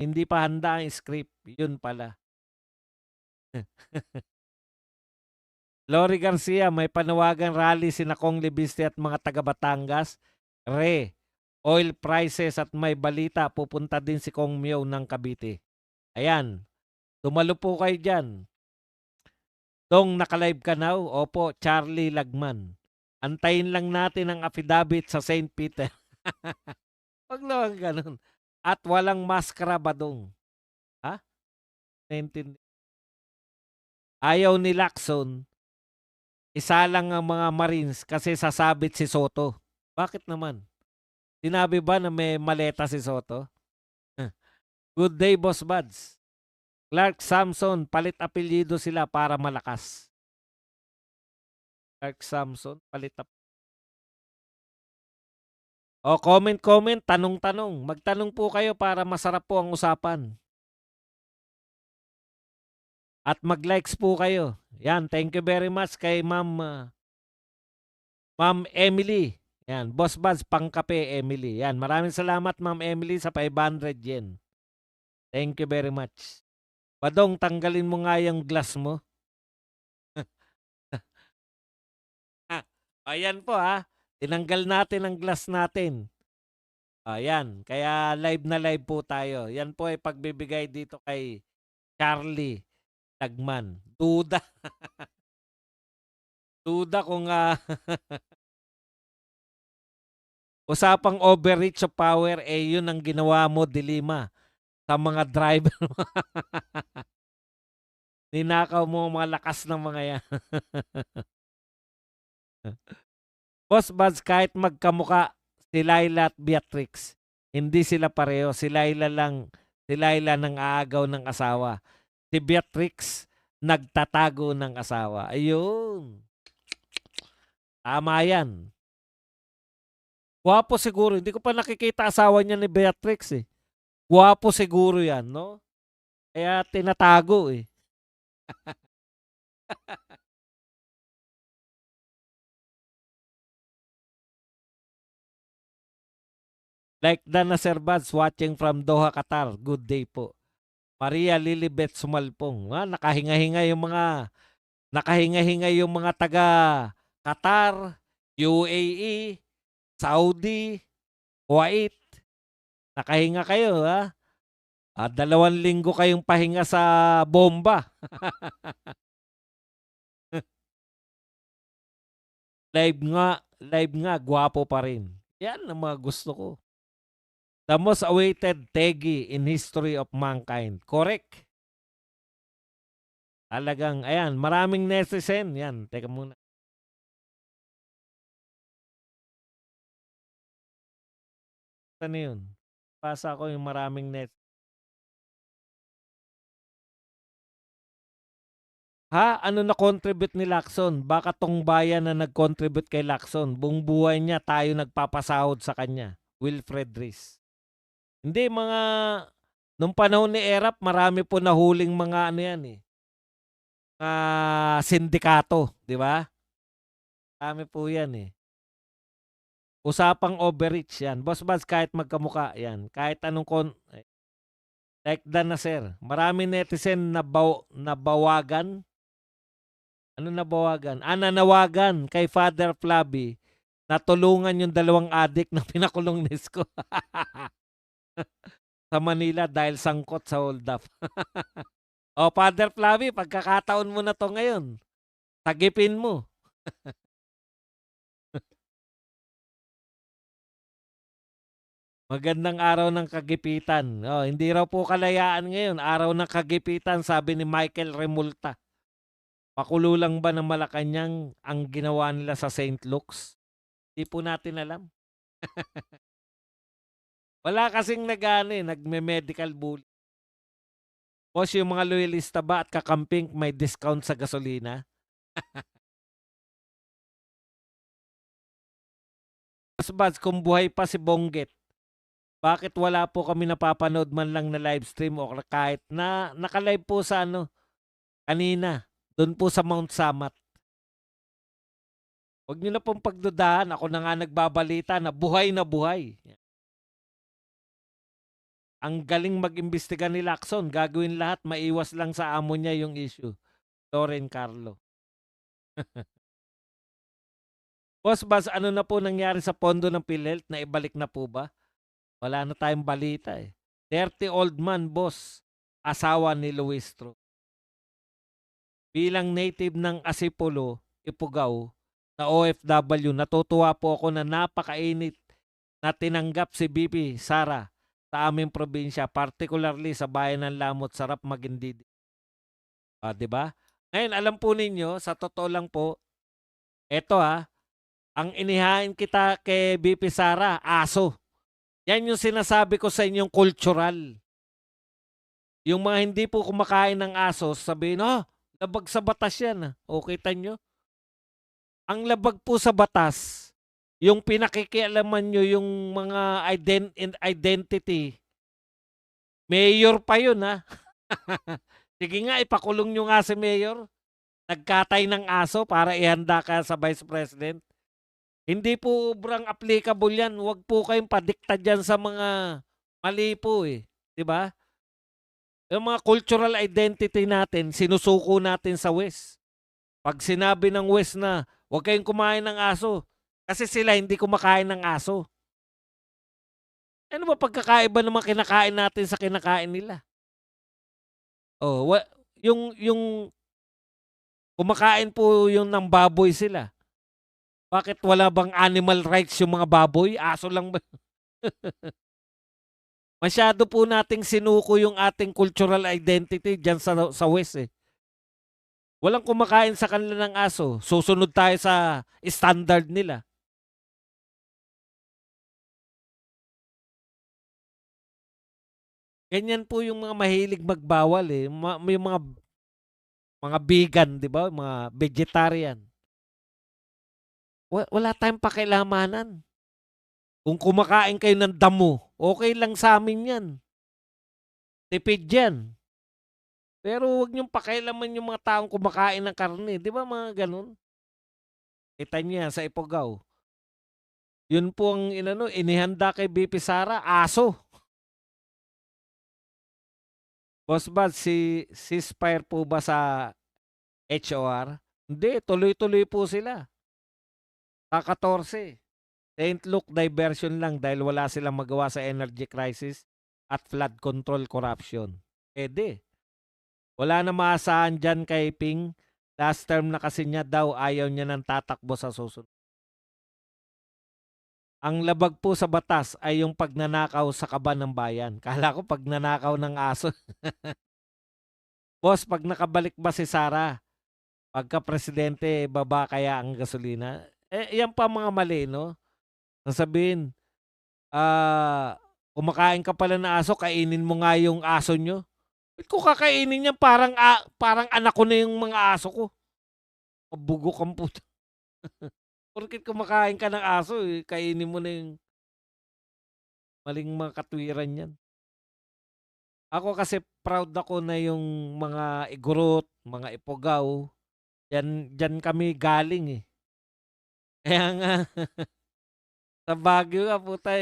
Hindi pa handa ang script, yun pala. Lori Garcia, may panawagan rally sina Kong Libiste at mga taga Batangas. Oil prices at may balita, pupunta din si Kong Myo ng Cavite. Ayan, dumalo po kayo dyan. Dong, naka-live ka now? Opo, Charlie Lagman. Antayin lang natin ang affidavit sa St. Peter. Wag naman ganun. At walang maskara badong. Ha? Naintindi. Ayaw ni Lacson, isa lang ang mga Marines kasi sasabit si Soto. Bakit naman? Sinabi ba na may maleta si Soto? Good day, Boss Buds. Clark Samson, palit apelyido sila para malakas. Clark Samson, palit apelyido. O, comment, tanong-tanong. Magtanong po kayo para masarap po ang usapan. At mag-likes po kayo. Yan, thank you very much kay Ma'am Emily. Yan, Boss Buds, pangkape Emily. Yan, maraming salamat Ma'am Emily sa 500 yen. Thank you very much. Badong, tanggalin mo nga yung glass mo. Ayan po ha. Tinanggal natin ang glass natin. Ayan, kaya live na live po tayo. Yan po ay pagbibigay dito kay Charlie Tagman. Duda. Duda kung usapang overreach of power, yun ang ginawa mo, Dilima, sa mga driver. Ninakaw mo ang mga lakas ng mga yan. Boss Buds, kahit magkamuka si Laila at Beatrix, hindi sila pareho. Si Laila nang aagaw ng asawa. Si Beatrix, nagtatago ng asawa. Ayun. Tama yan. Gwapo siguro. Hindi ko pa nakikita asawa niya ni Beatrix eh. Gwapo siguro yan, no? Kaya tinatago eh. Like Dana Serbads watching from Doha, Qatar. Good day po. Maria Lilibet Sumalpong. Nakahinga-hinga yung mga taga Qatar, UAE, Saudi, Kuwait. Nakahinga kayo, ha? 2 linggo kayong pahinga sa bomba. live nga, gwapo pa rin. Yan ang mga gusto ko. The most awaited Tegi in history of mankind. Correct. Talagang, ayan, maraming netizen. Yan, teka muna. Ano yun? Pasa ko yung maraming net. Ha? Ano na-contribute ni Lacson? Baka tong bayan na nag-contribute kay Lacson. Buong buhay niya tayo nagpapasahod sa kanya. Wilfred Rees. Hindi, nung panahon ni Erap, marami po nahuling mga ano yan eh. Sindikato, di ba? Marami po yan eh. Usapang overreach yan. Boss Buzz, kahit magkamuka yan. Kahit anong like Dan na sir. Marami netizen na nabawagan. Ano nabawagan? Nanawagan kay Father Flaby na tulungan yung 2 adik na pinakulong ni Isko sa Manila dahil sangkot sa hold up. O Father Flaby, pagkakataon mo na to ngayon. Sagipin mo. Magandang araw ng kagipitan. Hindi raw po kalayaan ngayon. Araw ng kagipitan, sabi ni Michael Remulta. Pakulo lang ba ng Malacanang ang ginawa nila sa St. Luke's? Hindi po natin alam. Wala kasing nagme-medical bully. Boss, yung mga loyalista ba at kakamping may discount sa gasolina? Mas kung buhay pa si Bonggit, bakit wala po kami napapanood man lang na live stream o kahit na naka-live po sa kanina, doon po sa Mount Samat. Huwag niyo na pong pagdudahan, ako na nga nagbabalita na buhay na buhay. Ang galing mag-imbestiga ni Lacson, gagawin lahat maiwas lang sa amo niya yung issue. Loren Carlo. Boss Bas, ano na po nangyari sa pondo ng PhilHealth? Naibalik na po ba? Wala na tayong balita eh. 30 old man, boss. Asawa ni Luistro. Bilang native ng Asipolo, Ifugao, na OFW, natutuwa po ako na napakainit na tinanggap si BP Sara sa aming probinsya, particularly sa bayan ng Lamot. Sarap magindi. Ah, 'di ba? Ngayon, alam po ninyo, sa totoo lang po, eto ang inihain kita kay BP Sara, aso. Yan yung sinasabi ko sa inyong cultural. Yung mga hindi po kumakain ng aso, sabihin, labag sa batas yan. O, kita nyo? Ang labag po sa batas, yung pinakikialaman nyo yung mga identity, mayor pa yun Sige nga, ipakulong nyo nga si mayor. Nagkatay ng aso para ihanda ka sa vice president. Hindi po obrang applicable yan. Huwag po kayong padikta dyan sa mga mali po eh. 'Di ba? Yung mga cultural identity natin, sinusuko natin sa West. Pag sinabi ng West na huwag kayong kumain ng aso, kasi sila hindi kumakain ng aso. Ano ba pagkakaiba naman kinakain natin sa kinakain nila? Oh, yung kumakain po yung ng baboy sila. Bakit wala bang animal rights yung mga baboy? Aso lang ba? Masyado po nating sinuko yung ating cultural identity dyan sa West eh. Walang kumakain sa kanila ng aso. Susunod tayo sa standard nila. Ganyan po yung mga mahilig magbawal eh. May mga vegan, di ba? Mga vegetarian. Wala tayong pakilamanan. Kung kumakain kayo ng damo, okay lang sa amin yan. Tipid yan. Pero huwag niyong pakialaman yung mga taong kumakain ng karne. Di ba mga ganun? Kita niya sa Ifugao. Yun po ang inihanda kay BP Sara, aso. Boss Bad, ceasefire po ba sa HOR? Hindi, tuloy-tuloy po sila. Ka-14. Saint Luke diversion lang dahil wala silang magawa sa energy crisis at flood control corruption. Ede. Wala na maasahan dyan kay Ping. Last term na kasi niya daw ayaw niya nang tatakbo sa susunod. Ang labag po sa batas ay yung pagnanakaw sa kaban ng bayan. Kala ko pagnanakaw ng aso. Boss, pag nakabalik ba si Sara, pagka-presidente, baba kaya ang gasolina? Yan pa mga mali, no? Sasabihin, kumakain ka pala ng aso, kainin mo nga yung aso nyo. Ba't ko kakainin yan? Parang anak ko na yung mga aso ko. Mabugok ang puto. Porkit kumakain ka ng aso, kainin mo na yung maling mga katwiran yan. Ako kasi proud ako na yung mga Igorot, mga Ifugao, dyan kami galing eh. Kaya nga, sa Baguio nga puta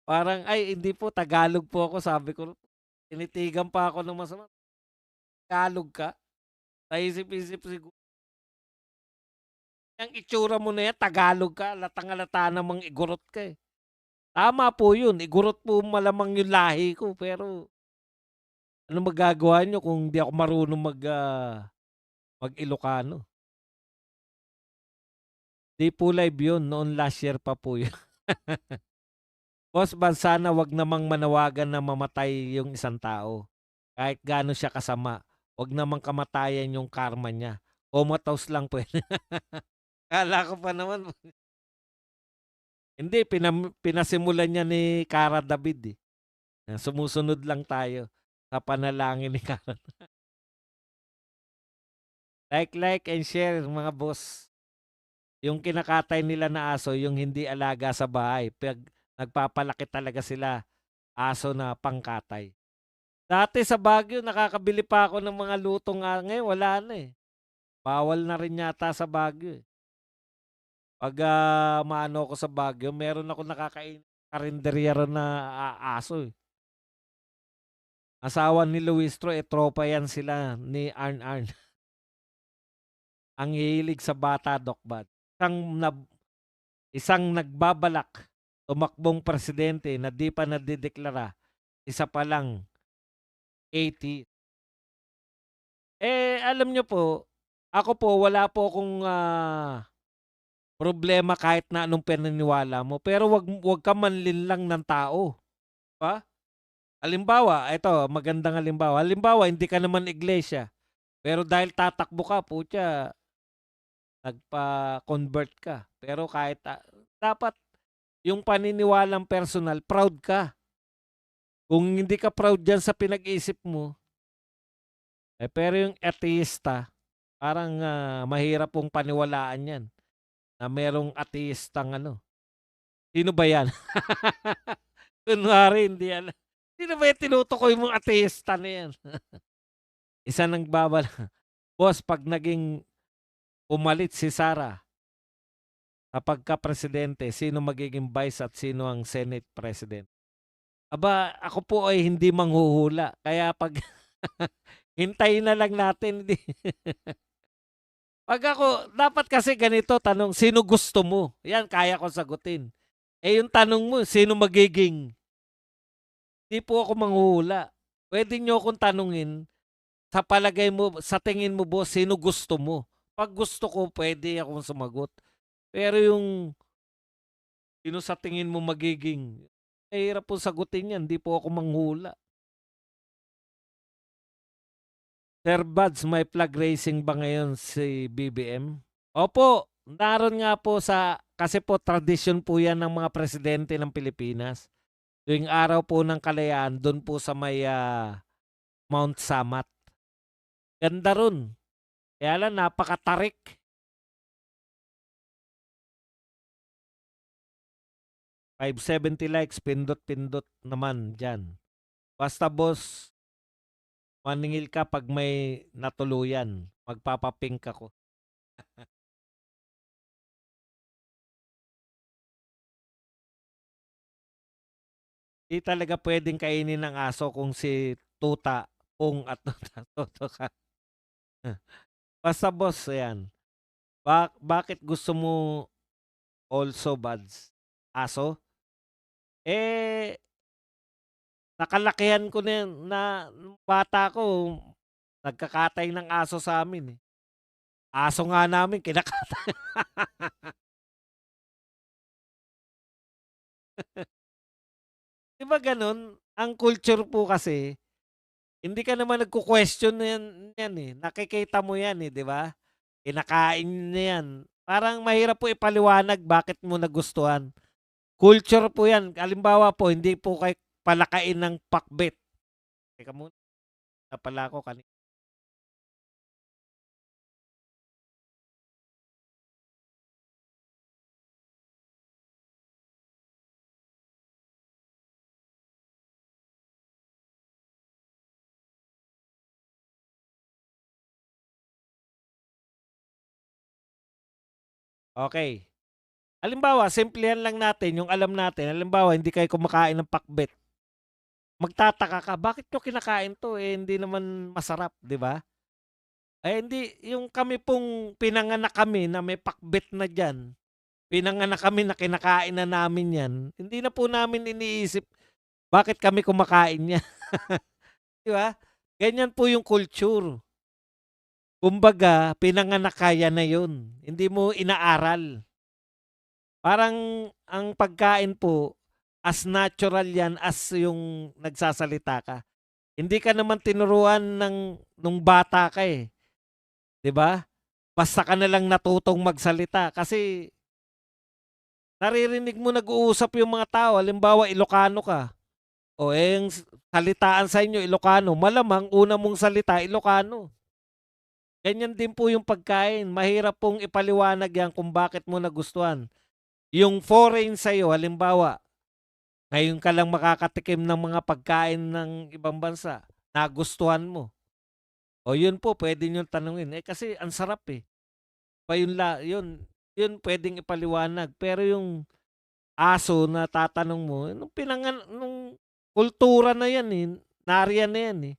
parang, ay hindi po, Tagalog po ako, sabi ko. Tinitigan pa ako ng masama. Tagalog ka? Naisip-isip siguro. Yung itsura mo na yan, Tagalog ka, latang-alata namang Igorot ka eh. Tama po yun, Igorot po malamang yung lahi ko, pero ano magagawa nyo kung di ako marunong mag-Ilocano? Di po live yun, noon last year pa po yun. Boss, sana wag namang manawagan na mamatay yung isang tao. Kahit gaano siya kasama, wag namang kamatayan yung karma niya. Comatose lang pwede. Kala ko pa naman. Hindi, pinasimulan niya ni Cara David eh. Sumusunod lang tayo sa panalangin ni Cara. Like and share mga boss. Yung kinakatay nila na aso, yung hindi alaga sa bahay. Nagpapalaki talaga sila aso na pangkatay. Dati sa Baguio, nakakabili pa ako ng mga lutong ngayon, wala na eh. Bawal na rin yata sa Baguio eh. Pag maano ako sa Baguio, meron ako nakakain karinderya ron na aso eh. Asawa ni Luistro, tropa yan sila ni Arn. Ang hilig sa bata, Dokbad. Isang nagbabalak tumakbong presidente na di pa nadideklara, isa pa lang 80. Alam niyo po, ako po wala po akong problema kahit na anong paniniwala mo, pero wag ka manlinlang ng tao, 'di ba? Halimbawa, ito magandang halimbawa. Halimbawa, hindi ka naman iglesia, pero dahil tatakbo ka, putya, nagpa-convert ka. Pero kahit dapat yung paniniwalang personal, proud ka. Kung hindi ka proud diyan sa pinag-isip mo, pero yung ateista, parang mahirap pong paniwalaan 'yan. Na merong ateistang ano. Sino ba 'yan? Kunwari hindi alam. Sino ba 'yung tinutukoy mong ateista na 'yan? Isa nagbabala, "Boss, 'pag naging pumalit si Sara sa pagka-presidente, sino magiging vice at sino ang Senate President?" Aba, ako po ay hindi manghuhula. Kaya 'pag hintayin na lang natin. 'Pag ako dapat kasi ganito tanong, sino gusto mo? 'Yan kaya ko sagutin. Yung tanong mo, sino magiging? 'Di po ako manghuhula. Puwede niyo akong tanungin, sa palagay mo, sa tingin mo boss, sino gusto mo? 'Pag gusto ko, puwede akong sumagot. Pero yung sino sa tingin mo magiging, mahirap po sagutin 'yan, 'di po ako manghula. Sir Buds, may flag racing ba ngayon si BBM? Opo, naroon nga po kasi po tradisyon po 'yan ng mga presidente ng Pilipinas. Tuwing araw po ng kalayaan, do'n po sa may, Mount Samat. Ganda ro'n, kaya lang napakatarik. 570 likes, pindot-pindot naman diyan. Basta boss, maningil ka 'pag may natuluyan, magpapa-pink ako. 'Di talaga puwedeng kainin ng aso kung si Tuta, Pong at Toto ka. Basta boss, ayan, bakit gusto mo also Buds, aso? Eh, nakalakihan ko na 'yan na nung bata ako, nagkakatay ng aso sa'min, eh. Aso nga namin kinakatay. 'Di ba gano'n? Ang culture po kasi, hindi ka naman nagko-question niyan niyan, eh, nakikita mo 'yan, eh, 'di ba? Kinakain niya 'yan. Parang mahirap po ipaliwanag bakit mo nagustuhan. Culture po 'yan. Halimbawa po, hindi po kayo palakain ng pakbet. Teka muna, na pala ako okey. Halimbawa, simplehan lang natin yung alam natin. Halimbawa, hindi kayo kumakain ng pakbet. Magtataka ka, bakit niyo kinakain 'to, hindi naman masarap, 'di ba? Hindi, yung kami pong pinanganak kami na may pakbet na diyan, pinanganak kami na kinakain na namin 'yan, hindi na po namin iniisip bakit kami kumakain niyan, 'di ba? Ganyan po yung culture. Kumbaga, pinanganak ka, yan na yun, hindi mo inaaral. Parang ang pagkain po, as natural yan as yung nagsasalita ka. Hindi ka naman tinuruan nung bata ka, eh, 'di ba? Basta ka na lang natutong magsalita kasi naririnig mo nag-uusap yung mga tao. Halimbawa, Ilocano ka, yung salitaan sa inyo Ilocano, malamang una mong salita Ilocano. Ganyan din po yung pagkain, mahirap pong ipaliwanag yan kung bakit mo nagustuhan. Yung foreign sa'yo, halimbawa, ngayon ka lang makakatikim ng mga pagkain ng ibang bansa, nagustuhan mo. O yun po, pwede niyong tanungin. Kasi ang sarap, eh. Yun pwedeng ipaliwanag. Pero yung aso na tatanong mo, nung kultura na yan, eh. Nariyan na yan, eh.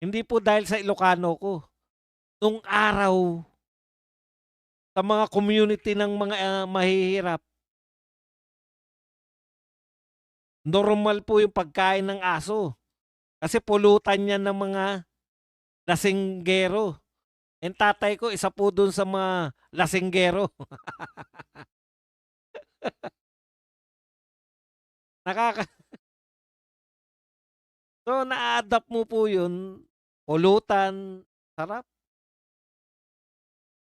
Hindi po dahil sa Ilocano ko. Nung araw, sa mga community ng mga, mahihirap, normal po yung pagkain ng aso. Kasi pulutan yan ng mga lasinggero. Yung tatay ko, isa po dun sa mga lasinggero. Nakaka so, na-a-adapt mo po yun, pulutan, sarap.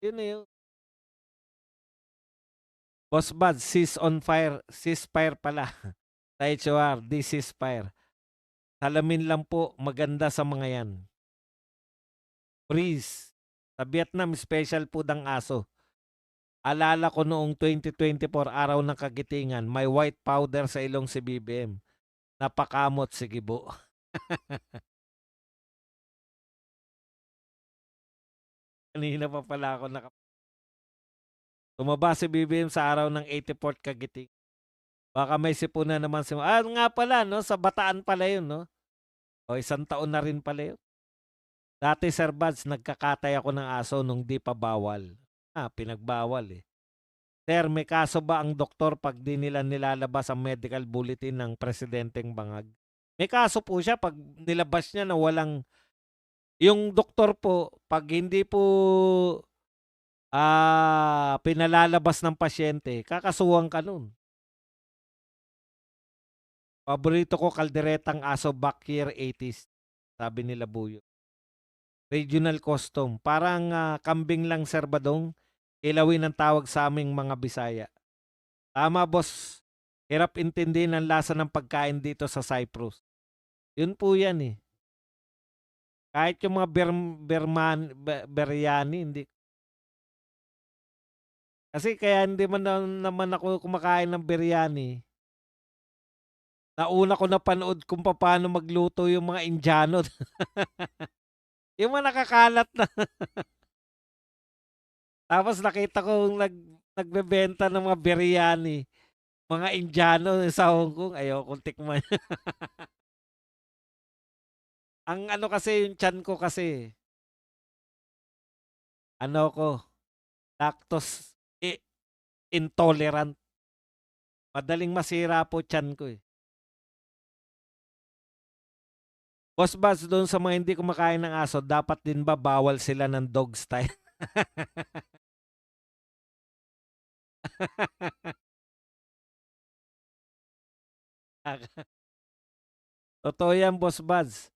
Yun na yun. Boss Bad, ceasefire pala. Sa HOR, this ceasefire. Salamin lang po, maganda sa mga yan. Freeze. Sa Vietnam, special food ang aso. Alala ko noong 2024, araw ng kagitingan, may white powder sa ilong si BBM. Napakamot si Gibo. Kanina pa pala ako tumaba si BBM sa araw ng 84th kagiting. Baka may sipunan naman si nga pala, no? Sa Bataan pala yun, no? O, 1 taon na rin pala yun. Dati, Sir Bads, nagkakatay ako ng aso nung di pa bawal. Pinagbawal eh. Sir, may kaso ba ang doktor pag di nila nilalabas ang medical bulletin ng presidenteng bangag? May kaso po siya pag nilabas niya na walang... Yung doktor po, pag hindi po pinalalabas ng pasyente, kakasuhan ka nun. Paborito ko kalderetang aso back year 80s, sabi nila Buyo. Regional custom. Parang kambing lang, Sir Badong. Ilawin ang tawag sa aming mga Bisaya. Tama, boss. Hirap intindihin ang lasa ng pagkain dito sa Cyprus. Yun po yan eh. Kahit yung mga biryani, hindi. Kasi kaya hindi man naman ako kumakain ng biryani. Nauna ko napanood kung paano magluto yung mga Indiano. Yung mga nakakalat na. Tapos nakita ko nagbebenta ng mga biryani. Mga Indiano sa Hong Kong. Ayokong tikman. Ang ano kasi, yung tiyan ko kasi, ano ko, lactose intolerant. Madaling masira po tiyan ko eh. Boss Buzz, doon sa mga hindi kumakain ng aso, dapat din ba bawal sila ng dog style? Totoo yan, Boss Buzz.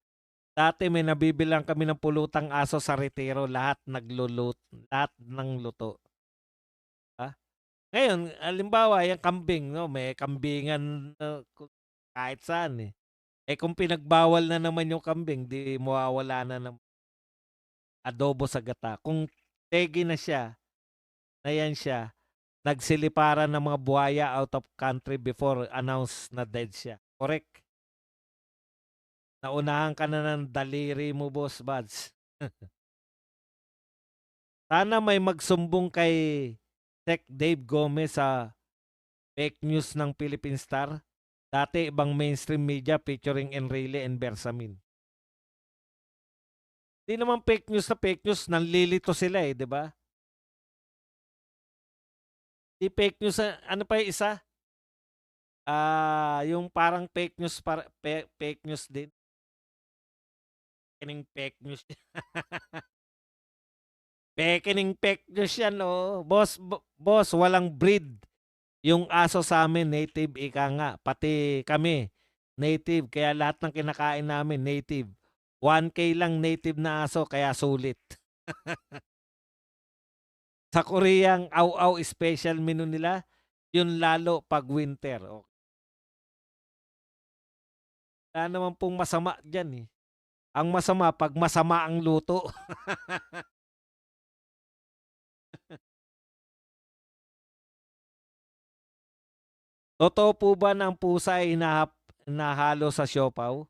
Dati may nabibilang kami ng pulutang aso sa retiro, lahat lahat ng luto. Ngayon, halimbawa, yung kambing, no, may kambingan kahit saan eh. Eh kung pinagbawal na naman yung kambing, di mawawala na ng adobo sa gata. Kung tegi na siya, na yan siya, nagsiliparan ng mga buhaya out of country before announce na dead siya. Correct. Naunahan ka na ng daliri mo, Boss Buds. Sana may magsumbong kay Tech Dave Gomez sa fake news ng Philippine Star. Dati ibang mainstream media featuring Enrile and Bersamin. Di naman fake news, nanlilito sila eh, di ba? Di fake news, ano pa yung isa? Yung parang fake news, fake news din. Pekening fake news. Pekening fake news yan, oh. Boss, walang breed. Yung aso sa amin, native, ika nga. Pati kami, native. Kaya lahat ng kinakain namin, native. 1K lang native na aso, kaya sulit. Sa Koreang au-au special menu nila, yun lalo pag winter. Okay. Wala naman pong masama dyan eh. Ang masama, pag masama ang luto. Totoo po ba na ang pusa ay nahalo sa siopaw?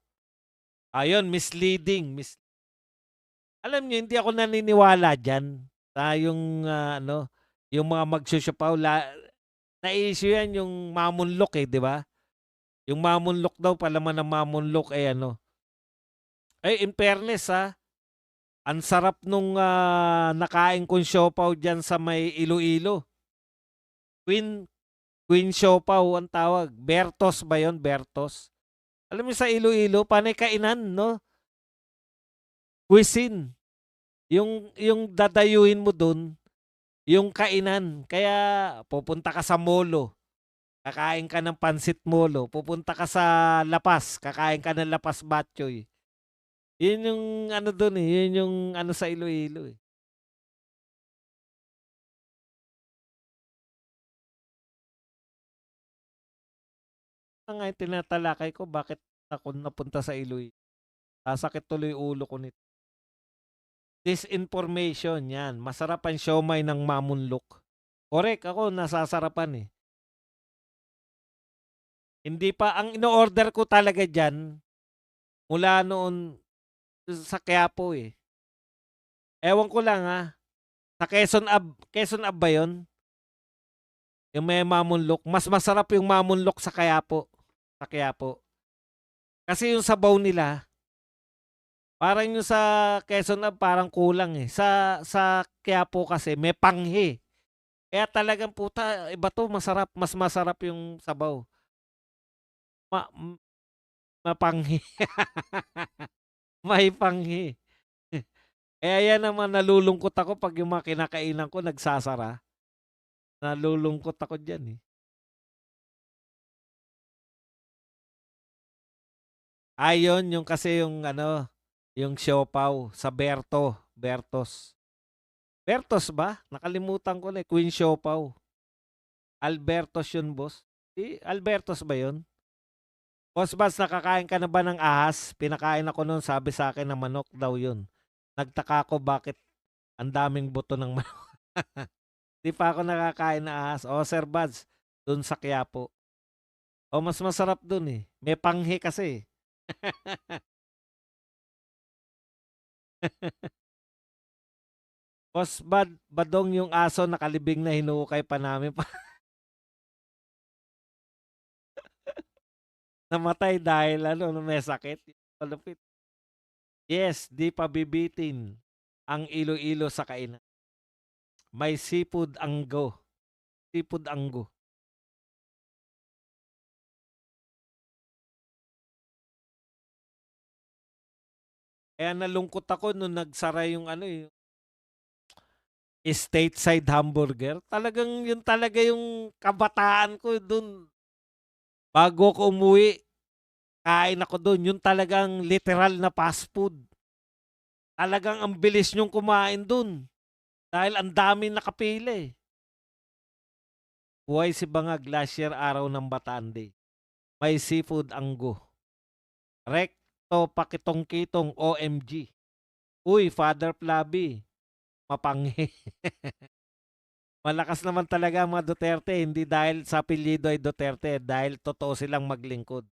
Ayun, misleading. Alam niyo, hindi ako naniniwala dyan. Yung, yung mga magsusiopaw, na-issue yan yung mamunlok eh, di ba? Yung mamunlok daw, palaman ng mamunlok, ano. In fairness ang sarap nung nakain kong siopaw dyan sa may Iloilo. Queen, Queen siopaw ang tawag. Bertos ba yon? Bertos. Alam mo sa Iloilo, panay kainan, no? Cuisine. Yung dadayuhin mo dun, yung kainan. Kaya pupunta ka sa molo, kakain ka ng pansit molo. Pupunta ka sa Lapas, kakain ka ng Lapas Batchoy. Yun yung ano dun eh. Yun yung ano sa Iloilo eh. Ano nga yung tinatalakay ko, bakit ako napunta sa Iloilo? Sasakit tuloy ulo ko nito. Disinformation yan. Masarap ang siomay ng mamunlok. Correct, ako nasasarapan eh. Hindi pa, ang ino-order ko talaga dyan, mula noon sa Quiapo eh. Ewan ko lang sa Quezon Ab ba yun? Yung may mamunlok. Mas masarap yung mamunlok sa Quiapo. Sa Quiapo. Kasi yung sabaw nila, parang yung sa Quezon Ab parang kulang eh. Sa Quiapo kasi may panghi. Kaya talagang puta, iba to, masarap. Mas masarap yung sabaw. Mapanghi. May panghi. Kaya yan naman, nalulungkot ako pag yung mga kinakainan ko nagsasara. Nalulungkot ako dyan eh. Ayon, yung kasi yung ano, yung siopaw sa Bertos. Bertos ba? Nakalimutan ko na eh. Queen siopaw. Albertos yun, boss. Albertos ba yun? Boss Bas, nakakain ka na ba ng ahas? Pinakain ako noon, sabi sa akin na manok daw yun. Nagtaka ko bakit ang daming buto ng manok. Di pa ako nakakain na ahas. Sir Buds, dun sa Quiapo. Mas masarap dun eh. May panghi kasi. Boss Badong yung aso nakalibing na hinukay pa namin. Namatay dahil may sakit. Palupit. Yes, di pa bibitin ang Iloilo sa kainan. May seafood anggo. Seafood anggo. Kaya nalungkot ako nung nagsara yung stateside hamburger. Talagang yun talaga yung kabataan ko dun. Bago ako umuwi, kain ako dun. Yun talagang literal na fast food. Talagang ang bilis nyong kumain dun. Dahil ang dami nakapila eh. Buhay si Bangag last year araw ng Bataan Day. May seafood anggo. Recto pakitong-kitong OMG. Uy, Father Flaby. Mapanghi. Malakas naman talaga ang mga Duterte. Hindi dahil sa apelyido ay Duterte. Dahil totoo silang maglingkod.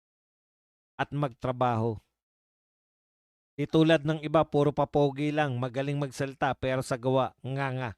At magtrabaho. Di tulad ng iba, puro papogi lang. Magaling magsalita pero sa gawa, nga.